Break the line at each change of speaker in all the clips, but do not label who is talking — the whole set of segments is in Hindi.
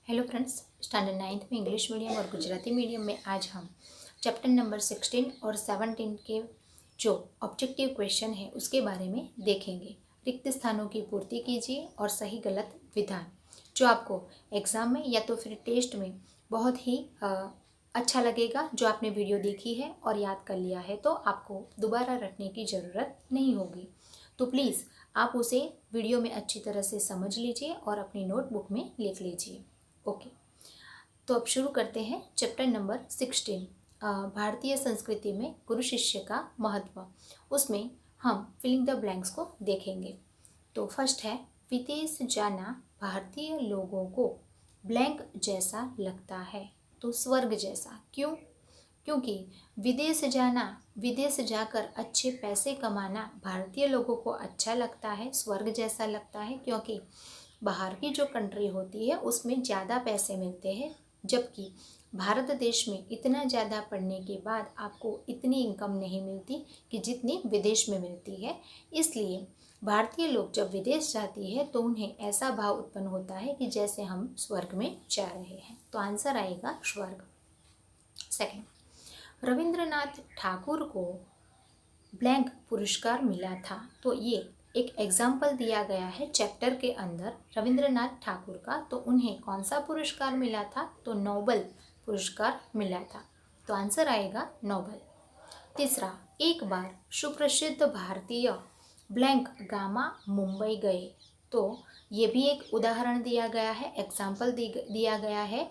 हेलो फ्रेंड्स, स्टैंडर्ड 9th में इंग्लिश मीडियम और गुजराती मीडियम में आज हम चैप्टर नंबर 16 और 17 के जो ऑब्जेक्टिव क्वेश्चन है उसके बारे में देखेंगे। रिक्त स्थानों की पूर्ति कीजिए और सही गलत विधान जो आपको एग्ज़ाम में या तो फिर टेस्ट में बहुत ही अच्छा लगेगा। जो आपने वीडियो देखी है और याद कर लिया है तो आपको दोबारा रटने की ज़रूरत नहीं होगी। तो प्लीज़ आप उसे वीडियो में अच्छी तरह से समझ लीजिए और अपनी नोटबुक में लिख लीजिए। ओके, तो अब शुरू करते हैं चैप्टर नंबर 16। भारतीय संस्कृति में गुरु शिष्य का महत्व, उसमें हम फिलिंग द ब्लैंक्स को देखेंगे। तो फर्स्ट है, विदेश जाना भारतीय लोगों को ब्लैंक जैसा लगता है, तो स्वर्ग जैसा। क्यों? क्योंकि विदेश जाना, विदेश जाकर अच्छे पैसे कमाना भारतीय लोगों को अच्छा लगता है, स्वर्ग जैसा लगता है। क्योंकि बाहर की जो कंट्री होती है उसमें ज़्यादा पैसे मिलते हैं, जबकि भारत देश में इतना ज़्यादा पढ़ने के बाद आपको इतनी इनकम नहीं मिलती कि जितनी विदेश में मिलती है। इसलिए भारतीय लोग जब विदेश जाती है तो उन्हें ऐसा भाव उत्पन्न होता है कि जैसे हम स्वर्ग में जा रहे हैं। तो आंसर आएगा स्वर्ग। सेकंड, रविंद्रनाथ ठाकुर को ब्लैंक पुरस्कार मिला था। तो ये एक एग्जाम्पल दिया गया है चैप्टर के अंदर रविंद्रनाथ ठाकुर का। तो उन्हें कौन सा पुरस्कार मिला था? तो नोबेल पुरस्कार मिला था। तो आंसर आएगा नोबेल। तीसरा, एक बार सुप्रसिद्ध भारतीय ब्लैंक गामा मुंबई गए। तो ये भी एक उदाहरण दिया गया है, एग्जाम्पल दिया गया है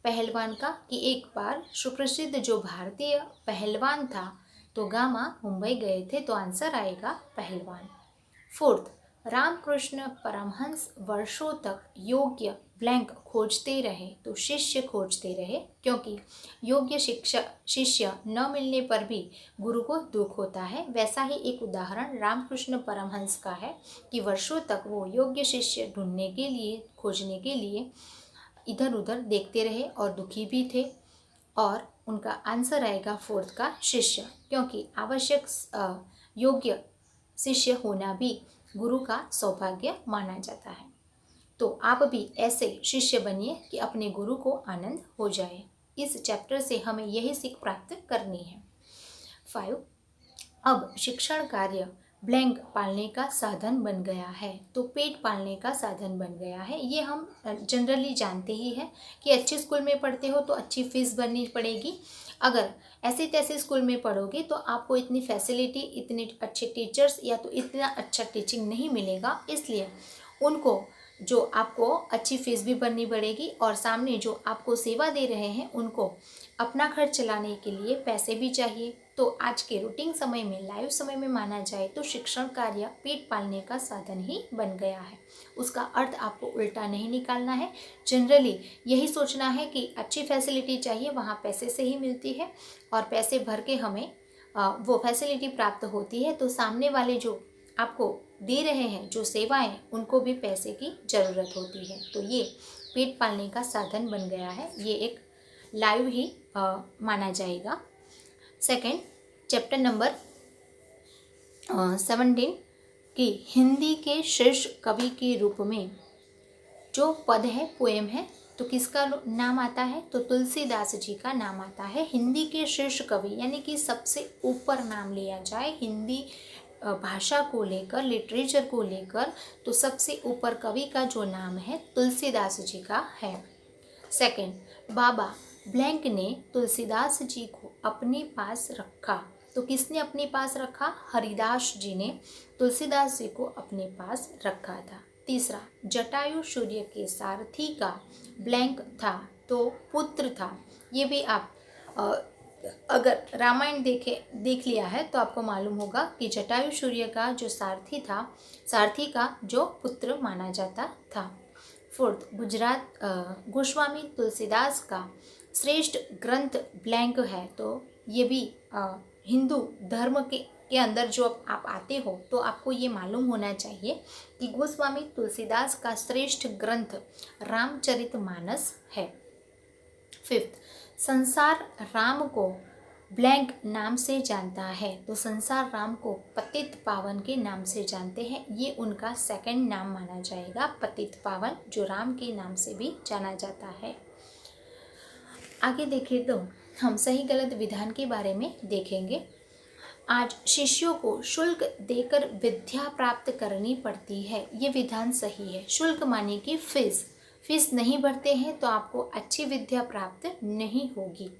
पहलवान का, कि एक बार सुप्रसिद्ध जो भारतीय पहलवान था तो गामा मुंबई गए थे। तो आंसर आएगा पहलवान। फोर्थ, रामकृष्ण परमहंस वर्षों तक योग्य ब्लैंक खोजते रहे। तो शिष्य खोजते रहे, क्योंकि योग्य शिष्य न मिलने पर भी गुरु को दुख होता है। वैसा ही एक उदाहरण रामकृष्ण परमहंस का है कि वर्षों तक वो योग्य शिष्य ढूंढने के लिए, खोजने के लिए इधर उधर देखते रहे और दुखी भी थे। और उनका आंसर आएगा फोर्थ का शिष्य, क्योंकि आवश्यक योग्य शिष्य होना भी गुरु का सौभाग्य माना जाता है। तो आप भी ऐसे शिष्य बनिए कि अपने गुरु को आनंद हो जाए। इस चैप्टर से हमें यही सीख प्राप्त करनी है। 5, अब शिक्षण कार्य ब्लैंक पालने का साधन बन गया है। तो पेट पालने का साधन बन गया है। ये हम जनरली जानते ही हैं कि अच्छे स्कूल में पढ़ते हो तो अच्छी फीस भरनी पड़ेगी। अगर ऐसे तैसे स्कूल में पढ़ोगे तो आपको इतनी फैसिलिटी, इतने अच्छे टीचर्स या तो इतना अच्छा टीचिंग नहीं मिलेगा। इसलिए उनको जो आपको अच्छी फीस भी भरनी पड़ेगी और सामने जो आपको सेवा दे रहे हैं उनको अपना खर्च चलाने के लिए पैसे भी चाहिए। तो आज के रूटीन समय में, लाइव समय में माना जाए तो शिक्षण कार्य पेट पालने का साधन ही बन गया है। उसका अर्थ आपको उल्टा नहीं निकालना है। जनरली यही सोचना है कि अच्छी फैसिलिटी चाहिए, वहाँ पैसे से ही मिलती है और पैसे भर के हमें वो फैसिलिटी प्राप्त होती है। तो सामने वाले जो आपको दे रहे हैं जो सेवाएं, उनको भी पैसे की ज़रूरत होती है। तो ये पेट पालने का साधन बन गया है, ये एक लाइव ही माना जाएगा। सेकंड, चैप्टर नंबर 17 की हिंदी के श्रेष्ठ कवि के रूप में जो पद है, पोएम है, तो किसका नाम आता है? तो तुलसीदास जी का नाम आता है। हिंदी के श्रेष्ठ कवि यानी कि सबसे ऊपर नाम लिया जाए हिंदी भाषा को लेकर, लिटरेचर को लेकर, तो सबसे ऊपर कवि का जो नाम है तुलसीदास जी का है। सेकंड, बाबा ब्लैंक ने तुलसीदास जी को अपने पास रखा। तो किसने अपने पास रखा? हरिदास जी ने तुलसीदास जी को अपने पास रखा था। तीसरा, जटायु सूर्य के सारथी का ब्लैंक था, तो पुत्र था। ये भी आप अगर रामायण देख लिया है तो आपको मालूम होगा कि जटायु सूर्य का जो सारथी था, सारथी का जो पुत्र माना जाता था। फोर्थ, गोस्वामी तुलसीदास का श्रेष्ठ ग्रंथ ब्लैंक है। तो ये भी हिंदू धर्म के अंदर जो आप आते हो तो आपको ये मालूम होना चाहिए कि गोस्वामी तुलसीदास का श्रेष्ठ ग्रंथ रामचरितमानस है। फिफ्थ, संसार राम को ब्लैंक नाम से जानता है, तो संसार राम को पतित पावन के नाम से जानते हैं। ये उनका सेकंड नाम माना जाएगा, पतित पावन, जो राम के नाम से भी जाना जाता है। आगे देखिए तो हम सही गलत विधान के बारे में देखेंगे। आज शिष्यों को शुल्क देकर विद्या प्राप्त करनी पड़ती है, ये विधान सही है। शुल्क माने कि फीस नहीं भरते हैं तो आपको अच्छी विद्या प्राप्त नहीं होगी।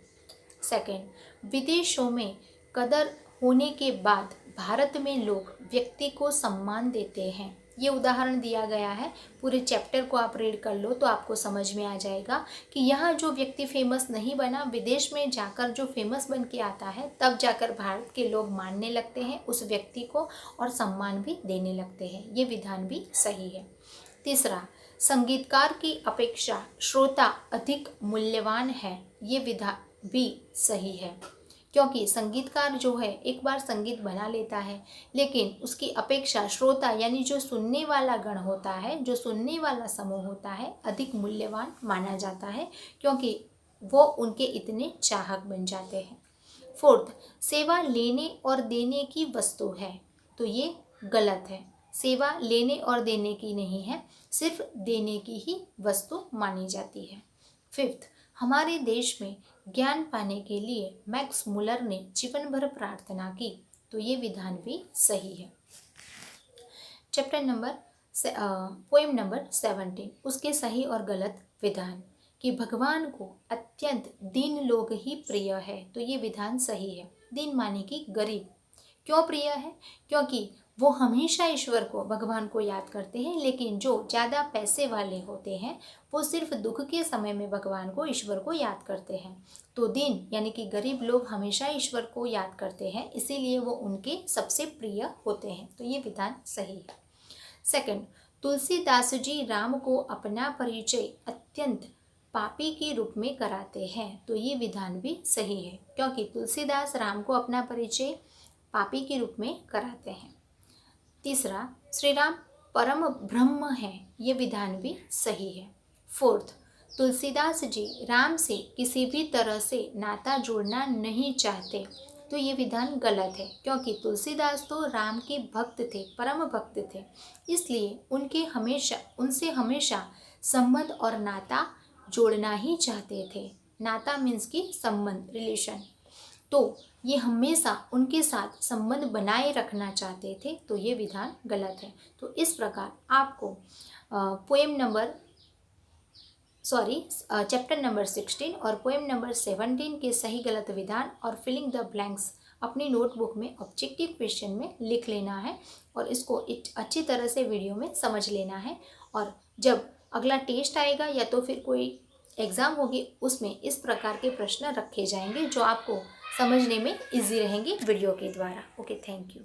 सेकंड, विदेशों में कदर होने के बाद भारत में लोग व्यक्ति को सम्मान देते हैं। ये उदाहरण दिया गया है, पूरे चैप्टर को आप रीड कर लो तो आपको समझ में आ जाएगा कि यहाँ जो व्यक्ति फेमस नहीं बना, विदेश में जाकर जो फेमस बन के आता है, तब जाकर भारत के लोग मानने लगते हैं उस व्यक्ति को और सम्मान भी देने लगते हैं। ये विधान भी सही है। तीसरा, संगीतकार की अपेक्षा श्रोता अधिक मूल्यवान है, ये विधान भी सही है, क्योंकि संगीतकार जो है एक बार संगीत बना लेता है, लेकिन उसकी अपेक्षा श्रोता यानी जो सुनने वाला गण होता है, जो सुनने वाला समूह होता है, अधिक मूल्यवान माना जाता है, क्योंकि वो उनके इतने चाहक बन जाते हैं। फोर्थ, सेवा लेने और देने की वस्तु है, तो ये गलत है। सेवा लेने और देने की नहीं है, सिर्फ देने की ही वस्तु मानी जाती है। फिफ्थ, हमारे देश में ज्ञान पाने के लिए मैक्स मुलर ने जीवन भर प्रार्थना की, तो ये विधान भी सही है। चैप्टर नंबर पोएम नंबर 17, उसके सही और गलत विधान कि भगवान को अत्यंत दीन लोग ही प्रिय है, तो ये विधान सही है। दीन माने कि गरीब। क्यों प्रिय है? क्योंकि वो हमेशा ईश्वर को, भगवान को याद करते हैं, लेकिन जो ज़्यादा पैसे वाले होते हैं वो सिर्फ दुख के समय में भगवान को, ईश्वर को याद करते हैं। तो दीन यानी कि गरीब लोग हमेशा ईश्वर को याद करते हैं, इसीलिए वो उनके सबसे प्रिय होते हैं, तो ये विधान सही है। सेकंड, तुलसीदास जी राम को अपना परिचय अत्यंत पापी के रूप में कराते हैं, तो ये विधान भी सही है, क्योंकि तुलसीदास राम को अपना परिचय पापी के रूप में कराते हैं। तीसरा, श्री राम परम ब्रह्म है, ये विधान भी सही है। फोर्थ, तुलसीदास जी राम से किसी भी तरह से नाता जोड़ना नहीं चाहते, तो ये विधान गलत है, क्योंकि तुलसीदास तो राम के भक्त थे, परम भक्त थे, इसलिए उनसे हमेशा संबंध और नाता जोड़ना ही चाहते थे। नाता मीन्स की संबंध, रिलेशन, तो ये हमेशा उनके साथ संबंध बनाए रखना चाहते थे, तो ये विधान गलत है। तो इस प्रकार आपको चैप्टर नंबर 16 और पोएम नंबर 17 के सही गलत विधान और फिलिंग द ब्लैंक्स अपनी नोटबुक में ऑब्जेक्टिव क्वेश्चन में लिख लेना है और इसको अच्छी तरह से वीडियो में समझ लेना है। और जब अगला टेस्ट आएगा या तो फिर कोई एग्ज़ाम होगी, उसमें इस प्रकार के प्रश्न रखे जाएंगे जो आपको समझने में इजी रहेंगे वीडियो के द्वारा। Okay, thank you.